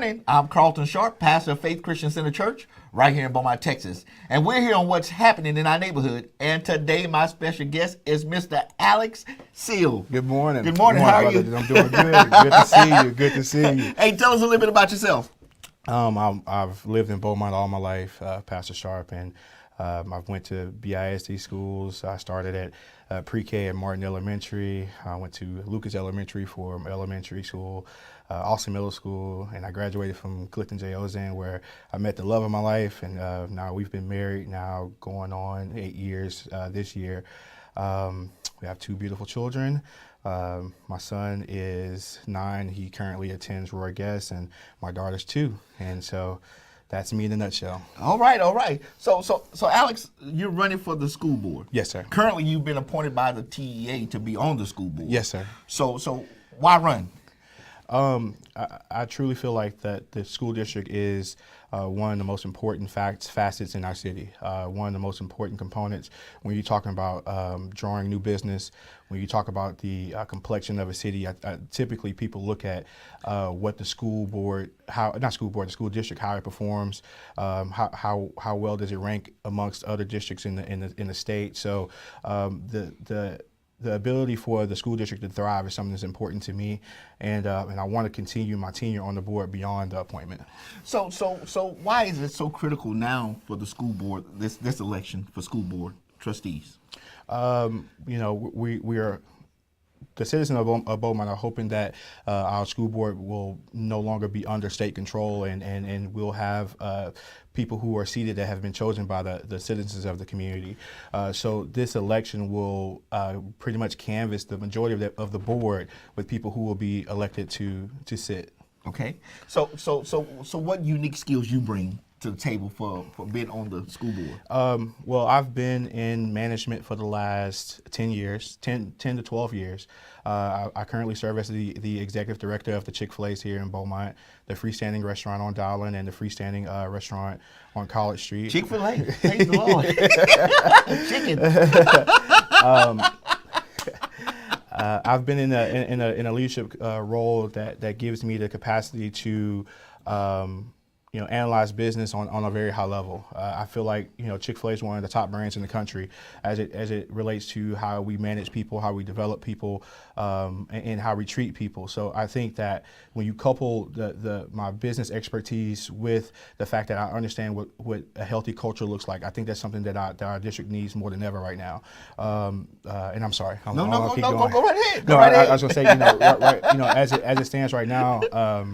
morning. I'm Carlton Sharp, pastor of Faith Christian Center Church, right here in Beaumont, Texas. And we're here on what's happening in our neighborhood. And today, my special guest is Mr. Alex Seale. Good morning. Good morning. How are you? I'm doing good. Good to see you. Good to see you. Hey, tell us a little bit about yourself. I've lived in Beaumont all my life, Pastor Sharp, and I went to BISD schools. I started at pre-K at Martin Elementary. I went to Lucas Elementary for elementary school, Austin Middle School, and I graduated from Clifton J. Ozan, where I met the love of my life. And now we've been married now going on 8 years this year. We have 2 beautiful children. My son is 9. He currently attends Roy Guest, and my daughter's 2. And so that's me in a nutshell. All right. So Alex, you're running for the school board. Yes, sir. Currently, you've been appointed by the TEA to be on the school board. Yes, sir. So why run? I truly feel like that the school district is one of the most important facets in our city. One of the most important components when you're talking about drawing new business, when you talk about the complexion of a city. Typically, people look at what the school board, the school district, how it performs, how well does it rank amongst other districts in the state. So the ability for the school district to thrive is something that's important to me, and I want to continue my tenure on the board beyond the appointment. So why is it so critical now for the school board, this election for school board trustees? We are, the citizens of Beaumont are hoping that our school board will no longer be under state control, and we'll have people who are seated that have been chosen by the citizens of the community. So this election will pretty much canvass the majority of the board with people who will be elected to sit. Okay. So what unique skills you bring to the table for being on the school board? Well, I've been in management for the last 10 years, 10 to 12 years. I currently serve as the executive director of the Chick-fil-A's here in Beaumont, the freestanding restaurant on Dowling, and the freestanding restaurant on College Street. Chick-fil-A, praise the Lord. Chicken. I've been in a leadership role that gives me the capacity to analyze business on a very high level. I feel like Chick-fil-A is one of the top brands in the country as it relates to how we manage people, how we develop people, and how we treat people. So I think that when you couple my business expertise with the fact that I understand what a healthy culture looks like, I think that's something that our district needs more than ever right now. And I'm sorry. Go right ahead. I was gonna say, as it stands right now.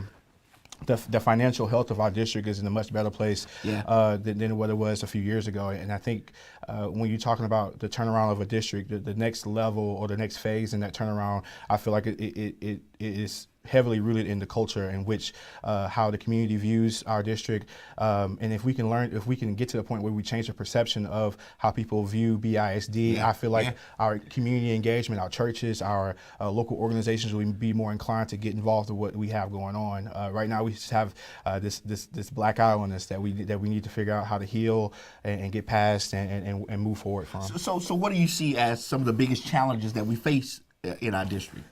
The financial health of our district is in a much better place than what it was a few years ago. And I think when you're talking about the turnaround of a district, the next level or the next phase in that turnaround, I feel like it is heavily rooted in the culture in which how the community views our district. And if we can get to the point where we change the perception of how people view BISD, I feel like our community engagement, our churches, our local organizations will be more inclined to get involved with what we have going on. Right now we just have this black eye on us that we need to figure out how to heal and get past and move forward from. So what do you see as some of the biggest challenges that we face in our district?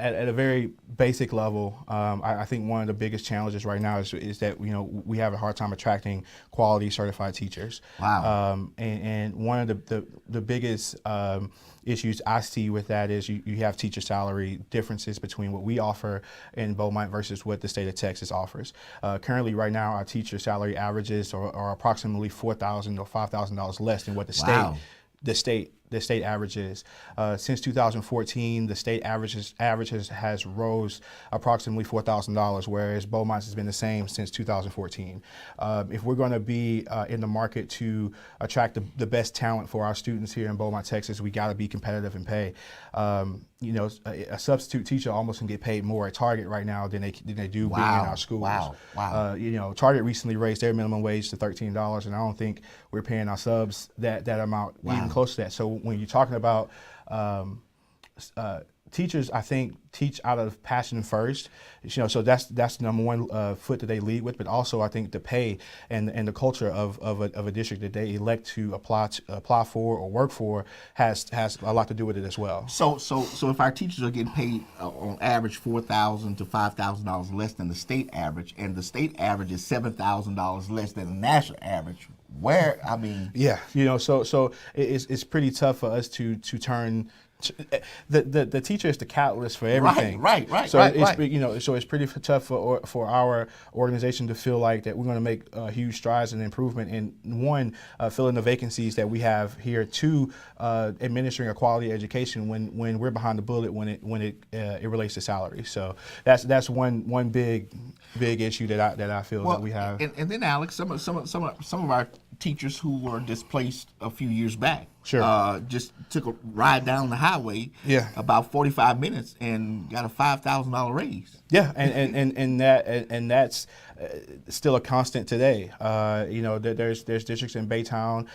At a very basic level, I think one of the biggest challenges right now is that we have a hard time attracting quality certified teachers. Wow. And one of the biggest issues I see with that is you have teacher salary differences between what we offer in Beaumont versus what the state of Texas offers. Currently, right now, our teacher salary averages are approximately $4,000 or $5,000 less than what the state averages. Since 2014, the state averages has rose approximately $4,000, whereas Beaumont's has been the same since 2014. If we're going to be in the market to attract the best talent for our students here in Beaumont, Texas, we got to be competitive in pay. A substitute teacher almost can get paid more at Target right now than they do being in our schools. Wow. Target recently raised their minimum wage to $13, and I don't think we're paying our subs that amount even close to that. So when you're talking about teachers, I think, teach out of passion first. So that's number one foot that they lead with. But also, I think the pay and the culture of a district that they elect to apply for or work for has a lot to do with it as well. So if our teachers are getting paid on average $4,000 to $5,000 less than the state average, and the state average is $7,000 less than the national average, yeah, so it's pretty tough for us to turn. The teacher is the catalyst for everything. Right. So it's pretty tough for our organization to feel like that we're going to make huge strides and improvement in one, filling the vacancies that we have here. Two, administering a quality education when we're behind the bullet when it relates to salary. So that's one big issue that I feel that we have. And then Alex, some of our teachers who were displaced a few years back. Sure. Just took a ride down the highway. Yeah. About 45 minutes and got a $5,000 raise. Yeah, and that's still a constant today. There's districts in Baytown.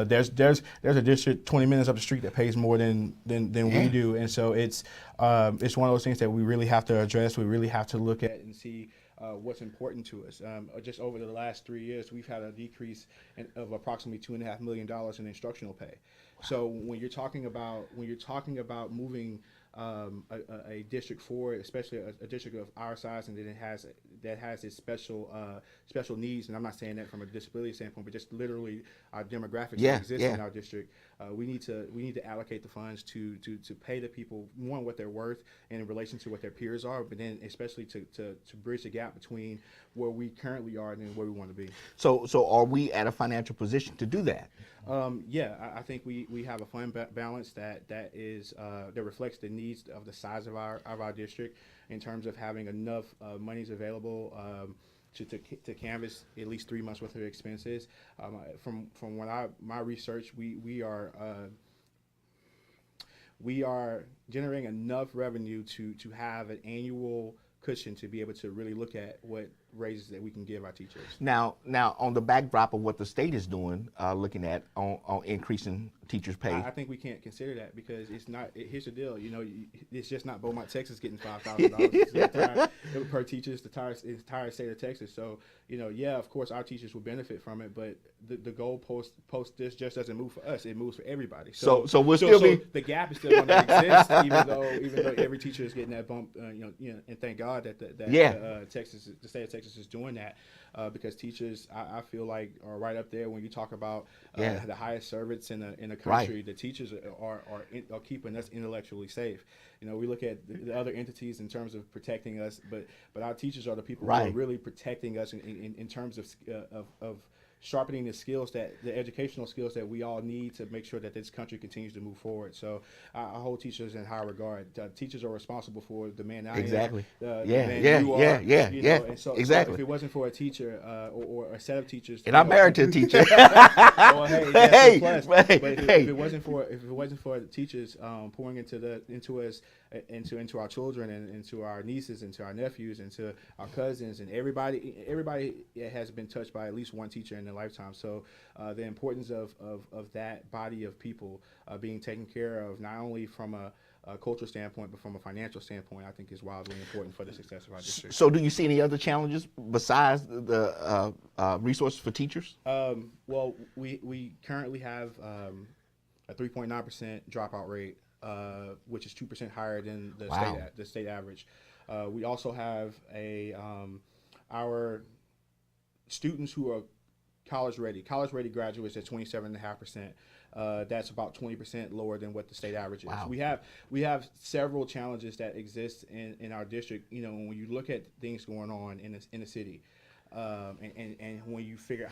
There's a district 20 minutes up the street that pays more than we do, and so it's one of those things that we really have to address. We really have to look at and see what's important to us. Just over the last 3 years, we've had a decrease of approximately $2.5 million in instructional pay. So when you're talking about moving a district forward, especially a district of our size, and then that has its special needs, and I'm not saying that from a disability standpoint, but just literally our demographics that exist in our district. We need to allocate the funds to pay the people, one, what they're worth and in relation to what their peers are, but then especially to bridge the gap between where we currently are and then where we want to be. So are we at a financial position to do that? I think we have a fund balance that reflects the needs of the size of our district in terms of having enough monies available to canvas at least 3 months worth of expenses. From my research, we are generating enough revenue to have an annual cushion to be able to really look at what raises that we can give our teachers. Now on the backdrop of what the state is doing, looking at on increasing teachers' pay. I think we can't consider that because it's not. Here's the deal. It's just not Beaumont, Texas, getting $5,000 per teacher. It's the entire state of Texas. So of course, our teachers will benefit from it, but the goal post this just doesn't move for us. It moves for everybody. So we'll still be the gap is still going to exist, even though every teacher is getting that bump. And thank God that the state of Texas is doing that. Because teachers, I feel like, are right up there when you talk about the highest servants in the country. Right. The teachers are keeping us intellectually safe. We look at the other entities in terms of protecting us, but our teachers are the people who are really protecting us in terms of sharpening the educational skills that we all need to make sure that this country continues to move forward. So I hold teachers in high regard. Teachers are responsible for the man I am. And so if it wasn't for a teacher or a set of teachers, and I'm married to a teacher. Well, hey, that's a plus. But if it wasn't for the teachers pouring into us, into our children and into our nieces, into our nephews, into our cousins, and everybody has been touched by at least one teacher in their lifetime. So the importance of that body of people being taken care of, not only from a cultural standpoint, but from a financial standpoint, I think is wildly important for the success of our district. So do you see any other challenges besides the resources for teachers? Well, we currently have a 3.9% dropout rate, which is 2% higher than the state average. We also have our students who are college ready graduates at 27.5%. That's about 20% lower than what the state average is. Wow. We have several challenges that exist in our district. When you look at things going on in the city, and when you figure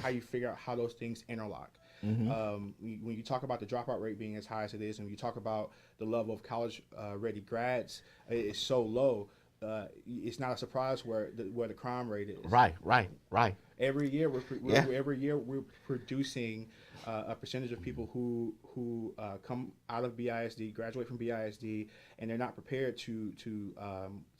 out how those things interlock. Mm-hmm. When you talk about the dropout rate being as high as it is, and you talk about the level of college ready grads is so low, it's not a surprise where the crime rate is. Right. every year we're producing a percentage of people who come out of BISD, graduate from BISD, and they're not prepared to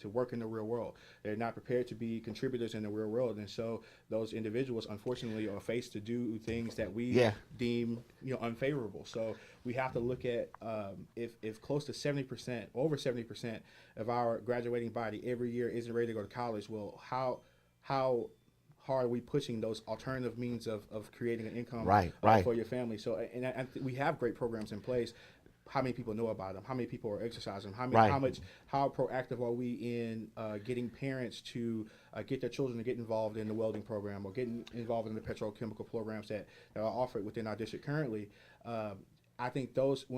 work in the real world. They're not prepared to be contributors in the real world, and so those individuals, unfortunately, are faced to do things that we deem unfavorable. So we have to look at if close to 70%, over 70% of our graduating body every year isn't ready to go to college. Well, how hard are we pushing those alternative means of creating an income for your family? So, and we have great programs in place. How many people know about them? How many people are exercising? How proactive are we in getting parents to get their children to get involved in the welding program or getting involved in the petrochemical programs that are offered within our district currently? I think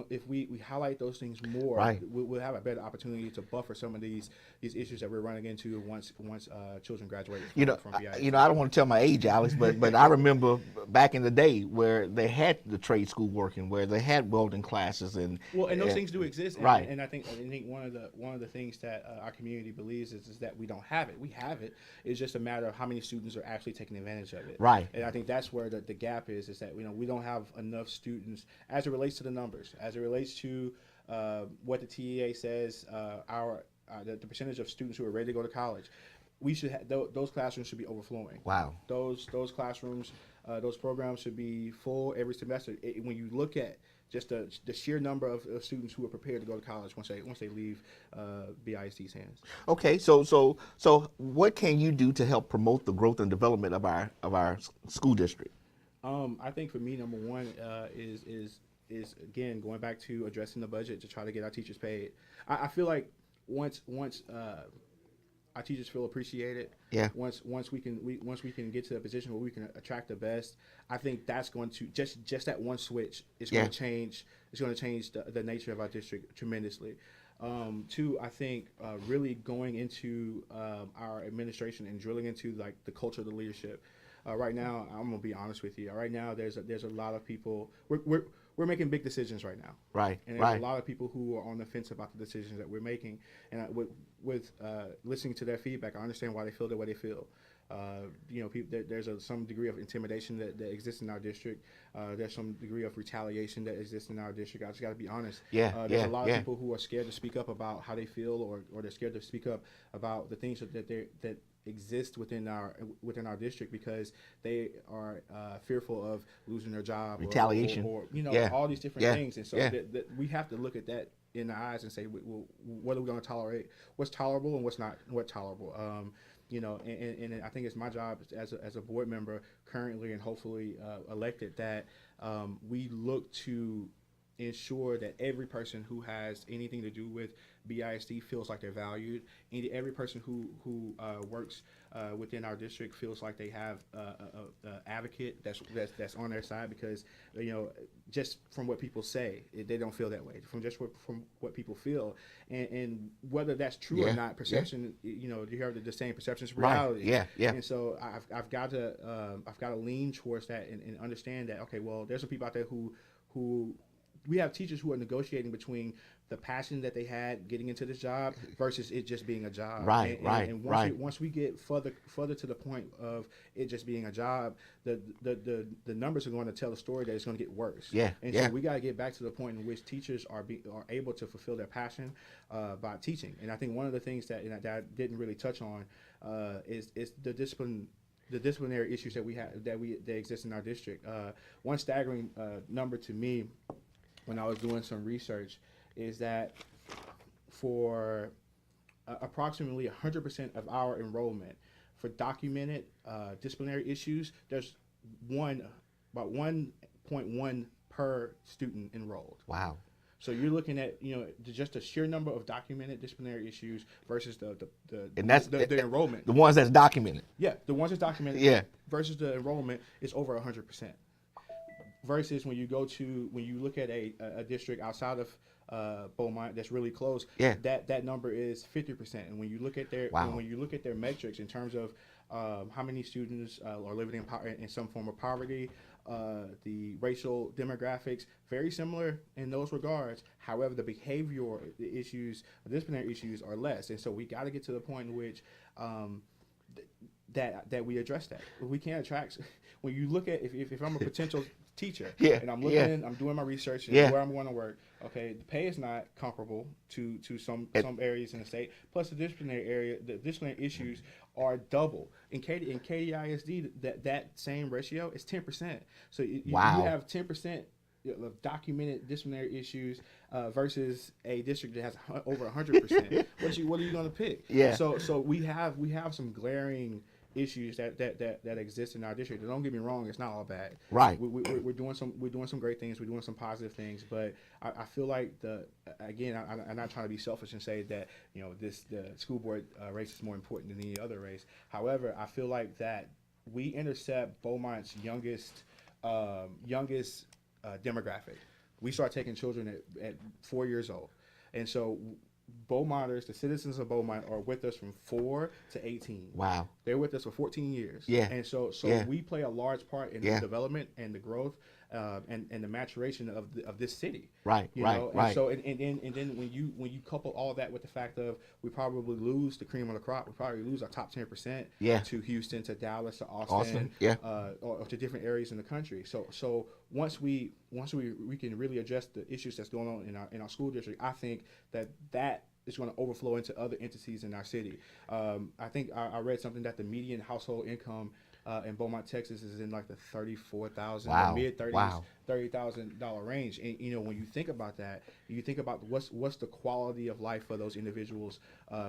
if we highlight those things more, we'll have a better opportunity to buffer some of these issues that we're running into once children graduate from BIS. I don't want to tell my age, Alex, but I remember back in the day where they had the trade school working, where they had welding classes, and those things do exist, and I think one of the things that our community believes is that we don't have it. We have it. It's just a matter of how many students are actually taking advantage of it. Right. And I think that's where the gap is that we don't have enough students as it relates to the numbers, as it relates to what the TEA says, the percentage of students who are ready to go to college. We should have those classrooms should be overflowing. Wow. Those classrooms, those programs should be full every semester. When you look at just the sheer number of students who are prepared to go to college once they leave BISD's hands. Okay, so what can you do to help promote the growth and development of our school district? I think for me, number one is again going back to addressing the budget to try to get our teachers paid. I feel like once our teachers feel appreciated, once we can get to a position where we can attract the best, I think that's going to just that one switch is going to change. It's going to change the nature of our district tremendously. Two, I think really going into our administration and drilling into like the culture of the leadership. Right now, I'm gonna be honest with you. Right now, there's a lot of people. We're making big decisions right now. Right. And there's a lot of people who are on the fence about the decisions that we're making. And with listening to their feedback, I understand why they feel the way they feel. There's some degree of intimidation that exists in our district. There's some degree of retaliation that exists in our district. I just got to be honest. There's a lot of people who are scared to speak up about how they feel, or they're scared to speak up about the things that exist within our district because they are fearful of losing their job, retaliation, or all these different things. And so that we have to look at that in the eyes and say, well, what are we going to tolerate? What's tolerable and what's not tolerable? And I think it's my job as a board member currently and hopefully elected that we look to ensure that every person who has anything to do with BISD feels like they're valued, and every person who works within our district feels like they have an advocate that's on their side, because just from what people say, they don't feel that way. From what people feel, and whether that's true or not, perception. You hear the saying, perception is reality. Right. Yeah. And so I've got to lean towards that and understand that. Okay, well, there's some people out there who we have teachers who are negotiating between the passion that they had getting into this job versus it just being a job. And once we get further to the point of it just being a job, the numbers are going to tell a story that it's going to get worse. So we got to get back to the point in which teachers are able to fulfill their passion by teaching. And I think one of the things that I didn't really touch on is the disciplinary issues that exist in our district. One staggering number to me, when I was doing some research, is that for approximately 100% of our enrollment for documented disciplinary issues, there's about 1.1 per student enrolled. Wow. So you're looking at just the sheer number of documented disciplinary issues versus the enrollment. The ones that's documented. Yeah, the ones that's documented. Yeah. Versus the enrollment is over 100%. Versus when you look at a district outside of Beaumont that's really close, that number is 50%. And when you look at their metrics in terms of how many students are living in some form of poverty, the racial demographics, very similar in those regards. However, the behavioral issues, the disciplinary issues are less. And so we got to get to the point in which that we address that. We can't attract. When you look at if I'm a potential teacher Yeah, and I'm yeah. looking, I'm doing my research and Yeah. where I'm going to work. Okay, the pay is not comparable to some areas in the state. Plus the disciplinary issues are double. In KDISD, that same ratio is 10%. So you Wow. have 10% of documented disciplinary issues versus a district that has over 100%. What are you going to pick? Yeah. So we have some glaring issues that exist in our district. And don't get me wrong, it's not all bad. Right. We're doing some great things. We're doing some positive things. But I feel like I'm not trying to be selfish and say that the school board race is more important than any other race. However, I feel like that we intercept Beaumont's youngest demographic. We start taking children at 4 years old, and so Beaumonters, the citizens of Beaumont, are with us from 4 to 18. Wow. They're with us for 14 years. Yeah. And so Yeah. we play a large part in Yeah. the development and the growth and the maturation of this city. Right. You Right. know? Right. And so and then when you couple all that with the fact of we probably lose the cream of the crop, we probably lose our top 10% Yeah. to Houston, to Dallas, to Austin, Yeah. or to different areas in the country. So once we can really address the issues that's going on in our school district, I think that is going to overflow into other entities in our city. I think I read something that the median household income in Beaumont, Texas, is in like the $34,000, Wow. mid 30s, Wow. $30,000 range. And when you think about that, you think about what's the quality of life for those individuals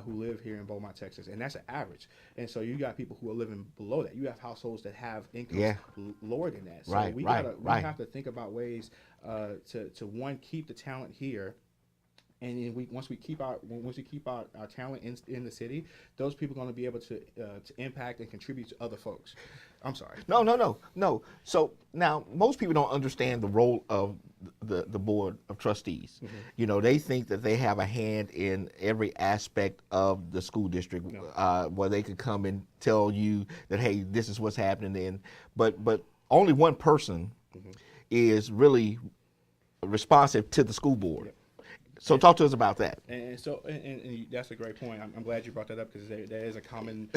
who live here in Beaumont, Texas, and that's an average. And so you got people who are living below that. You have households that have incomes lower than that. So Right, we right, gotta we right. have to think about ways to one, keep the talent here. And then once we keep our talent in the city, those people are going to be able to impact and contribute to other folks. I'm sorry. No. So now most people don't understand the role of the board of trustees. Mm-hmm. They think that they have a hand in every aspect of the school district, where they could come and tell you that, hey, this is what's happening. But only one person is really responsive to the school board. Yep. So talk to us about that. And that's a great point. I'm glad you brought that up because there is a common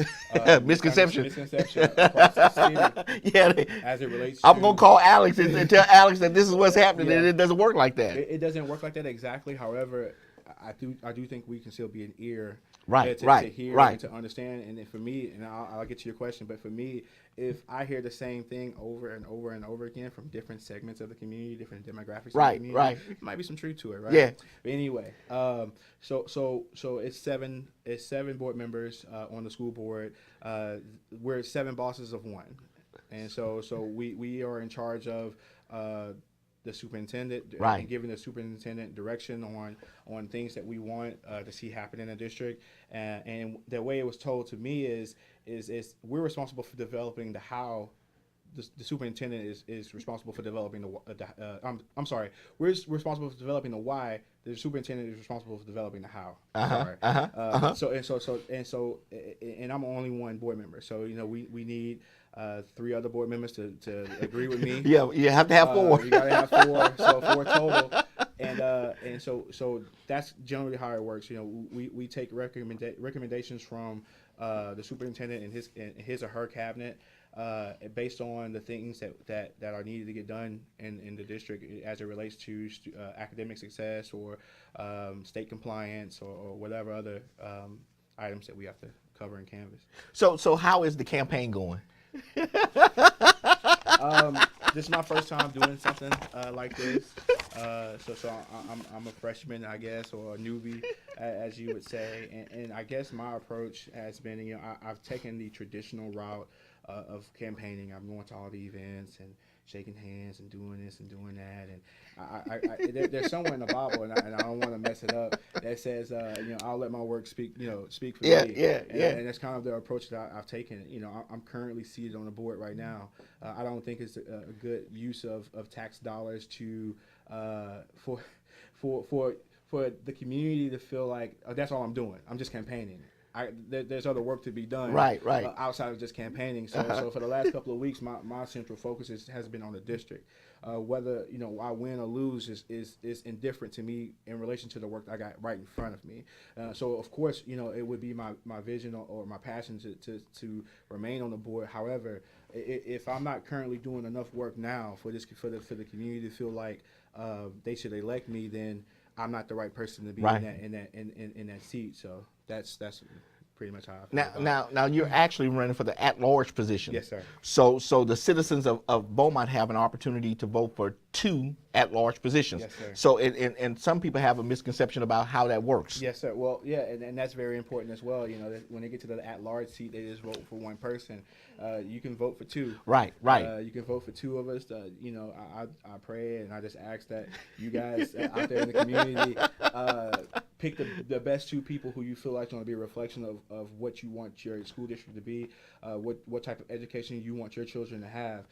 Misconception. across the city Yeah, as it relates. I'm gonna call Alex and tell Alex that this is what's happening, and Yeah. it doesn't work like that. It doesn't work like that exactly. However, I do think we can still be an ear, Right, to hear right. and to understand. And then for me, and I'll get to your question, but for me, if I hear the same thing over and over and over again from different segments of the community, different demographics Right, of the community, right. there might be some truth to it, right? Yeah. But anyway, so it's seven board members on the school board. We're 7 bosses of 1, and so we are in charge of the superintendent, Right. and giving the superintendent direction on things that we want to see happen in the district. And the way it was told to me is we're responsible for developing the how. The superintendent is responsible for developing I'm sorry. We're responsible for developing the why. The superintendent is responsible for developing the how. So I'm only one board member. So we need 3 other board members to agree with me. Yeah, you have to have 4. You gotta have 4, so 4 total. And so that's generally how it works. We take recommendations from the superintendent and his or her cabinet based on the things that are needed to get done in the district as it relates to academic success or state compliance or whatever other items that we have to cover in Canvas. So how is the campaign going? This is my first time doing something like this, so I'm a freshman, I guess, or a newbie, as you would say, and I guess my approach has been, I've taken the traditional route of campaigning. I'm going to all the events and shaking hands and doing this and doing that, and there's somewhere in the Bible, and I don't want to mess it up, that says, I'll let my work speak for me. Yeah. And that's kind of the approach that I've taken. I'm currently seated on the board right now. I don't think it's a good use of tax dollars to for the community to feel like, oh, that's all I'm doing. I'm just campaigning. there's other work to be done. Right. Outside of just campaigning. So for the last couple of weeks, my central focus has been on the district. Whether I win or lose is indifferent to me in relation to the work I got right in front of me. So of course, it would be my vision or my passion to remain on the board. However, if I'm not currently doing enough work now for the community to feel like they should elect me, then I'm not the right person to be in that seat. So that's pretty much how I feel about it. Now you're actually running for the at-large position. Yes, sir. So the citizens of Beaumont have an opportunity to vote for 2 at-large positions. Yes, sir. So and some people have a misconception about how that works. Yes, sir. Well, yeah, and that's very important as well. That when they get to the at-large seat, they just vote for one person. You can vote for 2. Right. You can vote for 2 of us. I pray and I just ask that you guys out there in the community pick the best 2 people who you feel like are going to be a reflection of what you want your school district to be, what type of education you want your children to have.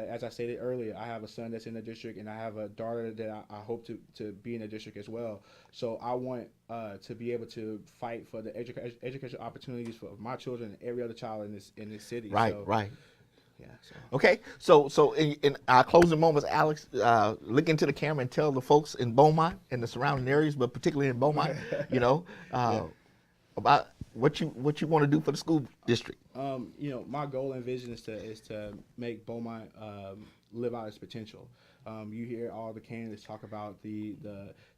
As I stated earlier, I have a son that's in the district, and I have a daughter that I hope to be in the district as well. So I want to be able to fight for the educational opportunities for my children and every other child in this city. Right. Yeah. So. Okay. So in our closing moments, Alex, look into the camera and tell the folks in Beaumont and the surrounding areas, but particularly in Beaumont, about what you want to do for the school district. My goal and vision is to make Beaumont live out its potential. You hear all the candidates talk about the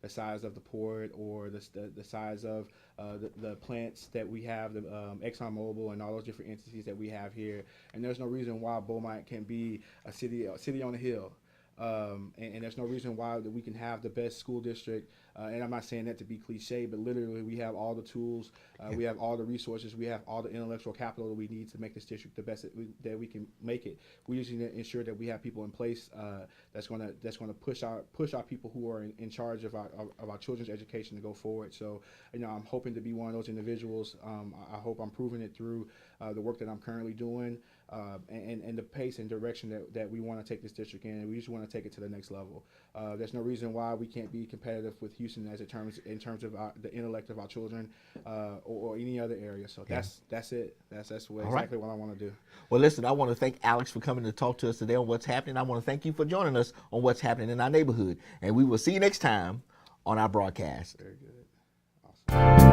size of the port or the size of the plants that we have, the ExxonMobil and all those different entities that we have here. And there's no reason why Beaumont can be a city on a hill. And there's no reason why that we can have the best school district. And I'm not saying that to be cliche, but literally we have all the tools, we have all the resources, we have all the intellectual capital that we need to make this district the best that we can make it. We just need to ensure that we have people in place that's going to push our people who are in charge of our children's education to go forward. So I'm hoping to be one of those individuals. I hope I'm proving it through the work that I'm currently doing. And the pace and direction that we want to take this district in. We just want to take it to the next level. There's no reason why we can't be competitive with Houston in terms of the intellect of our children or any other area. So that's it. That's exactly what I want to do. Well, listen, I want to thank Alex for coming to talk to us today on what's happening. I want to thank you for joining us on what's happening in our neighborhood. And we will see you next time on our broadcast. Very good. Awesome.